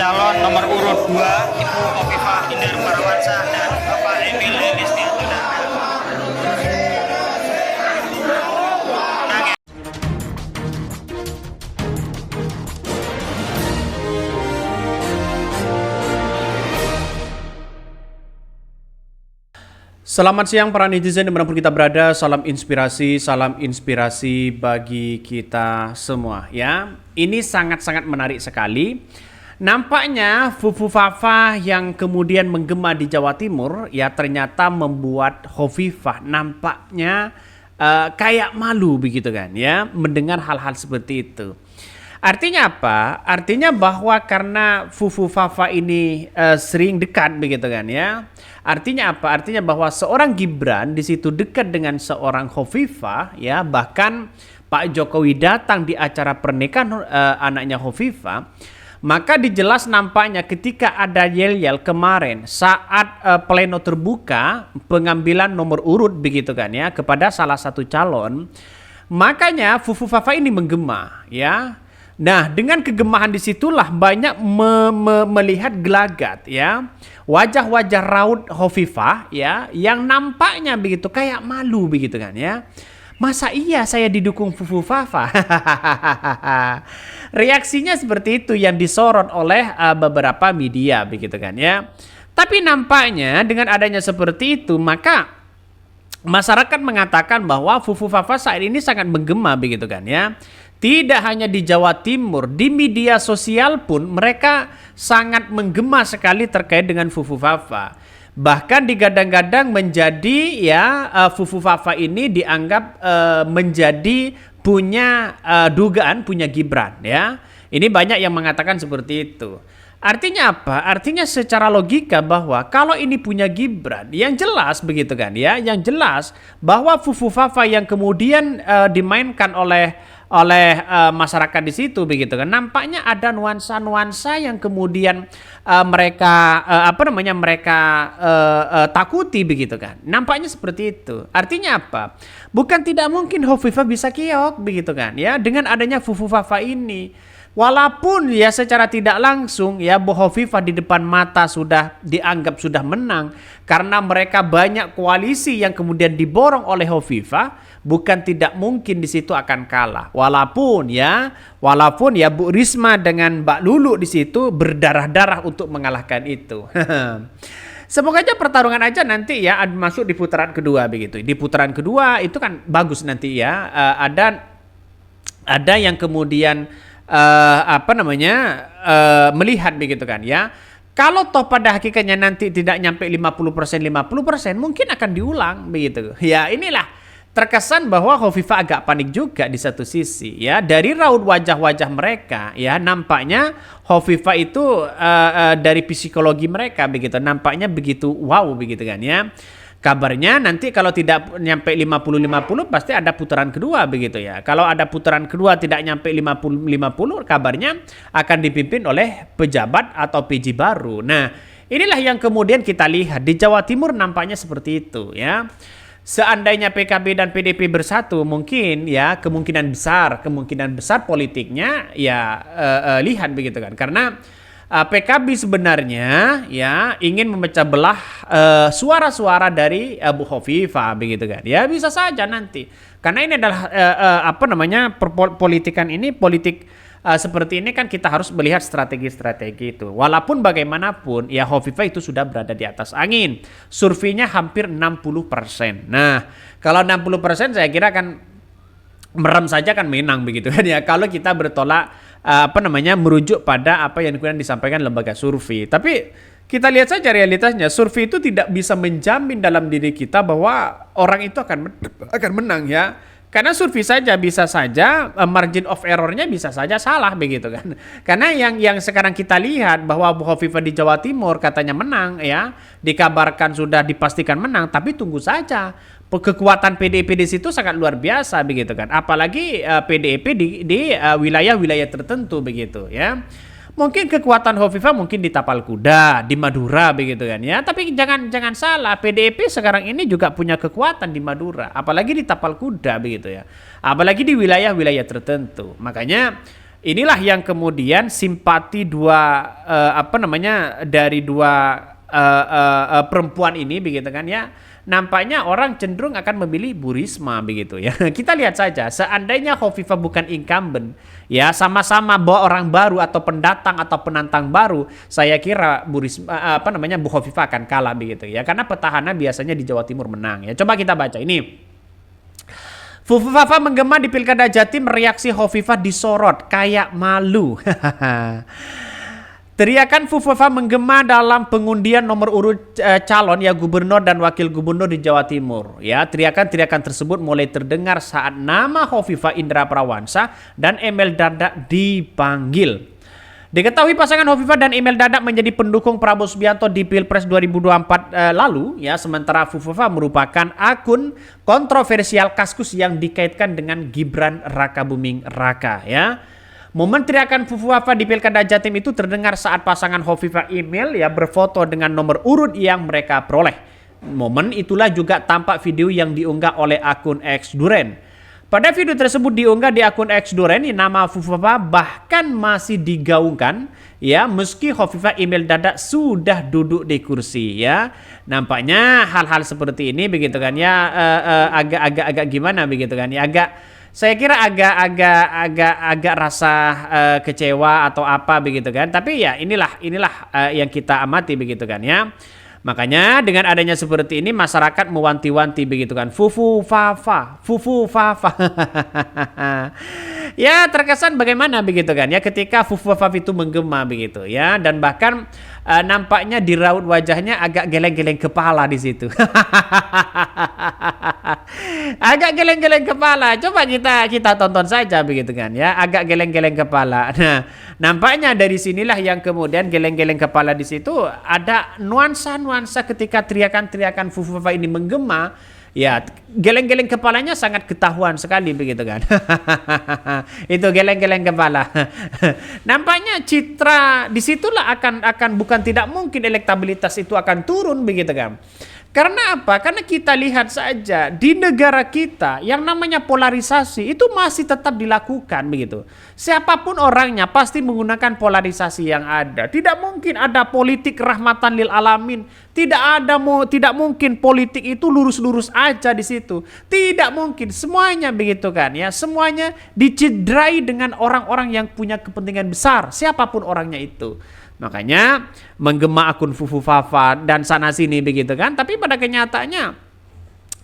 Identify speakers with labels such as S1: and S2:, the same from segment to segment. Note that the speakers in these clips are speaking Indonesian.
S1: calon nomor urut 2 Ibu Khofifah Indar Parawansa dan Bapak Emil Elistianto.
S2: Selamat siang para netizen dimanapun kita berada, salam inspirasi bagi kita semua ya. Ini sangat-sangat menarik sekali. Nampaknya Fufu Fafa yang kemudian menggema di Jawa Timur ya ternyata membuat Khofifah nampaknya kayak malu begitu kan ya mendengar hal-hal seperti itu. Artinya apa? Artinya bahwa karena Fufu Fafa ini sering dekat begitu kan ya. Artinya apa? Artinya bahwa seorang Gibran di situ dekat dengan seorang Khofifah ya, bahkan Pak Jokowi datang di acara pernikahan anaknya Khofifah. Maka dijelas nampaknya ketika ada yel-yel kemarin saat pleno terbuka pengambilan nomor urut begitu kan ya kepada salah satu calon, makanya Fufu Fafa ini menggema ya. Nah, dengan kegemahan disitulah banyak melihat gelagat ya, wajah-wajah raut Khofifah ya, yang nampaknya begitu kayak malu begitu kan ya. Masa iya saya didukung Fufu Fafa? Reaksinya seperti itu yang disorot oleh beberapa media begitu kan ya. Tapi nampaknya dengan adanya seperti itu maka masyarakat mengatakan bahwa Fufu Fafa saat ini sangat menggema begitu kan ya. Tidak hanya di Jawa Timur, di media sosial pun mereka sangat menggema sekali terkait dengan Fufu Fafa. Bahkan digadang-gadang menjadi ya Fufu Fafa ini dianggap menjadi punya dugaan punya Gibran ya. Ini banyak yang mengatakan seperti itu. Artinya apa? Artinya secara logika bahwa kalau ini punya Gibran, yang jelas begitu kan ya, yang jelas bahwa Fufu Fafa yang kemudian dimainkan oleh masyarakat di situ begitu kan, nampaknya ada nuansa-nuansa yang kemudian mereka takuti begitu kan, nampaknya seperti itu. Artinya apa? Bukan tidak mungkin Khofifah bisa kiok begitu kan ya dengan adanya Fufu Fafa ini. Walaupun ya secara tidak langsung ya Bu Khofifah di depan mata sudah dianggap sudah menang karena mereka banyak koalisi yang kemudian diborong oleh Khofifah, bukan tidak mungkin di situ akan kalah. Walaupun ya Bu Risma dengan Mbak Lulu di situ berdarah-darah untuk mengalahkan itu. Semoga aja pertarungan aja nanti ya masuk di putaran kedua begitu. Di putaran kedua itu kan bagus nanti ya, ada yang kemudian melihat begitu kan ya. Kalau toh pada hakikatnya nanti tidak nyampe 50% mungkin akan diulang begitu. Ya inilah terkesan bahwa Khofifah agak panik juga di satu sisi ya. Dari raut wajah-wajah mereka ya nampaknya Khofifah itu dari psikologi mereka begitu nampaknya begitu wow begitu kan ya. Kabarnya nanti kalau tidak nyampe 50-50 pasti ada putaran kedua begitu ya. Kalau ada putaran kedua tidak nyampe 50-50 kabarnya akan dipimpin oleh pejabat atau PJ baru. Nah inilah yang kemudian kita lihat di Jawa Timur nampaknya seperti itu ya. Seandainya PKB dan PDP bersatu mungkin ya kemungkinan besar politiknya ya lihat begitu kan. Karena PKB sebenarnya ya ingin memecah belah suara-suara dari Bu Khofifah begitu kan. Ya bisa saja nanti. Karena ini adalah politikan ini politik seperti ini kan kita harus melihat strategi-strategi itu. Walaupun bagaimanapun ya Khofifah itu sudah berada di atas angin. Surveinya hampir 60%. Nah, kalau 60% saya kira kan merem saja kan menang begitu kan ya. Kalau kita bertolak merujuk pada apa yang kemudian disampaikan lembaga survei. Tapi kita lihat saja realitasnya, survei itu tidak bisa menjamin dalam diri kita bahwa orang itu akan menang ya. Karena survei saja bisa saja margin of errornya bisa saja salah begitu kan. Karena yang sekarang kita lihat bahwa Bu Khofifah di Jawa Timur katanya menang ya, dikabarkan sudah dipastikan menang, tapi tunggu saja. Kekuatan PDIP di situ sangat luar biasa begitu kan. Apalagi PDIP di wilayah-wilayah tertentu begitu ya. Mungkin kekuatan Khofifah mungkin di Tapal Kuda, di Madura begitu kan ya. Tapi jangan salah, PDIP sekarang ini juga punya kekuatan di Madura, apalagi di Tapal Kuda begitu ya. Apalagi di wilayah-wilayah tertentu. Makanya inilah yang kemudian simpati dari dua perempuan ini begitu kan ya. Nampaknya orang cenderung akan memilih Bu Risma begitu ya. Kita lihat saja, seandainya Khofifah bukan incumbent, ya sama-sama bawa orang baru atau pendatang atau penantang baru, saya kira Bu Khofifah akan kalah begitu ya. Karena petahana biasanya di Jawa Timur menang ya. Coba kita baca ini. Fufufafa menggema di Pilkada Jatim, reaksi Khofifah disorot kayak malu. Teriakan Fufufafa menggema dalam pengundian nomor urut calon ya gubernur dan wakil gubernur di Jawa Timur. Ya, teriakan-teriakan tersebut mulai terdengar saat nama Khofifah Indra Parawansa dan Emil Dardak dipanggil. Diketahui pasangan Khofifah dan Emil Dardak menjadi pendukung Prabowo Subianto di Pilpres 2024 lalu ya, sementara Fufufafa merupakan akun kontroversial Kaskus yang dikaitkan dengan Gibran Rakabuming Raka ya. Momen teriakan Fufufafa di Pilkada Jatim itu terdengar saat pasangan Khofifah Emil ya berfoto dengan nomor urut yang mereka peroleh. Momen itulah juga tampak video yang diunggah oleh akun X Duren. Pada video tersebut diunggah di akun X Duren, nama Fufufafa bahkan masih digaungkan ya, meski Khofifah Emil Dardak sudah duduk di kursi ya. Nampaknya hal-hal seperti ini begitu kan ya, agak gimana begitu kan ya, saya kira agak rasa kecewa atau apa begitu kan. Tapi ya inilah yang kita amati begitu kan ya. Makanya dengan adanya seperti ini masyarakat mewanti-wanti begitu kan. Fufufafa. Ya terkesan bagaimana begitu kan ya ketika Fufufafa itu menggema begitu ya, dan bahkan nampaknya di raut wajahnya agak geleng-geleng kepala di situ. Agak geleng-geleng kepala. Coba kita tonton saja begitu kan ya. Agak geleng-geleng kepala. Nah, nampaknya dari sinilah yang kemudian geleng-geleng kepala di situ ada nuansa-nuansa ketika teriakan-teriakan Fufufafa ini menggema. Ya, geleng-geleng kepalanya sangat ketahuan sekali begitu kan. Itu geleng-geleng kepala. Nampaknya citra disitulah akan bukan tidak mungkin elektabilitas itu akan turun begitu kan. Karena apa? Karena kita lihat saja di negara kita yang namanya polarisasi itu masih tetap dilakukan begitu. Siapapun orangnya pasti menggunakan polarisasi yang ada. Tidak mungkin ada politik rahmatan lil alamin. Tidak mungkin politik itu lurus-lurus aja di situ. Tidak mungkin, semuanya begitu kan ya. Semuanya dicederai dengan orang-orang yang punya kepentingan besar, siapapun orangnya itu. Makanya menggema akun Fufufafa dan sana sini begitu kan. Tapi pada kenyataannya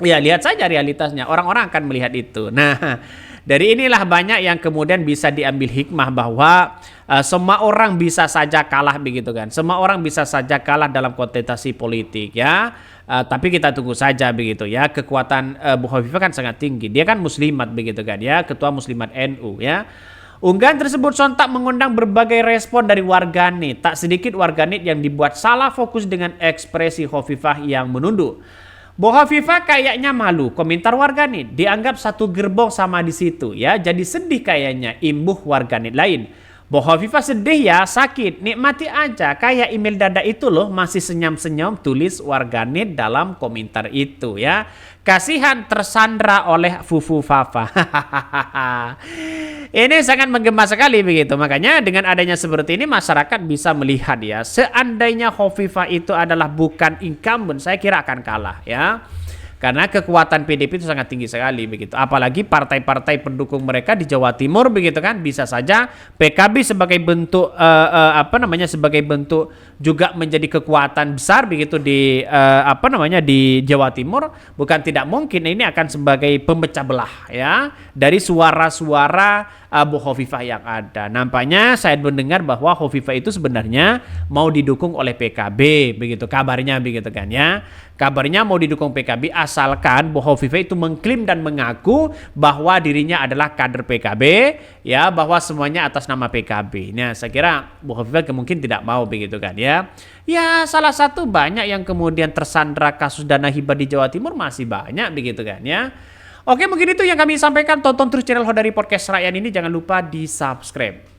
S2: ya lihat saja realitasnya, orang-orang akan melihat itu. Nah, dari inilah banyak yang kemudian bisa diambil hikmah bahwa semua orang bisa saja kalah begitu kan. Semua orang bisa saja kalah dalam kontestasi politik ya. Tapi kita tunggu saja begitu ya. Kekuatan Bu Khofifah kan sangat tinggi. Dia kan muslimat begitu kan ya, ketua muslimat NU ya. Unggahan tersebut sontak mengundang berbagai respon dari warganet. Tak sedikit warganet yang dibuat salah fokus dengan ekspresi Khofifah yang menunduk. Bu Khofifah kayaknya malu, komentar warganet. Dianggap satu gerbong sama di situ ya. Jadi sedih kayaknya, imbuh warganet lain. Bu Khofifah sedih ya, sakit, nikmati aja. Kayak Emil Dardak itu loh masih senyum-senyum, tulis warganet dalam komentar itu ya. Kasihan tersandra oleh Fufufafa. Ini sangat menggema sekali begitu. Makanya dengan adanya seperti ini masyarakat bisa melihat ya. Seandainya Khofifah itu adalah bukan incumbent, saya kira akan kalah ya. Karena kekuatan PDIP itu sangat tinggi sekali begitu. Apalagi partai-partai pendukung mereka di Jawa Timur begitu kan, bisa saja PKB sebagai bentuk sebagai bentuk juga menjadi kekuatan besar begitu di di Jawa Timur. Bukan tidak mungkin ini akan sebagai pemecah belah ya dari suara-suara Bu Khofifah yang ada. Nampaknya saya mendengar bahwa Khofifah itu sebenarnya mau didukung oleh PKB begitu, kabarnya begitu kan ya. Kabarnya mau didukung PKB asalkan Bu Khofifah itu mengklaim dan mengaku bahwa dirinya adalah kader PKB ya, bahwa semuanya atas nama PKB. Nah, saya kira Bu Khofifah mungkin tidak mau begitu kan ya. Ya, salah satu banyak yang kemudian tersandra kasus dana hibah di Jawa Timur masih banyak begitu kan ya. Oke, mungkin itu yang kami sampaikan. Tonton terus channel Hodari Podcast Rakyat ini, jangan lupa di subscribe.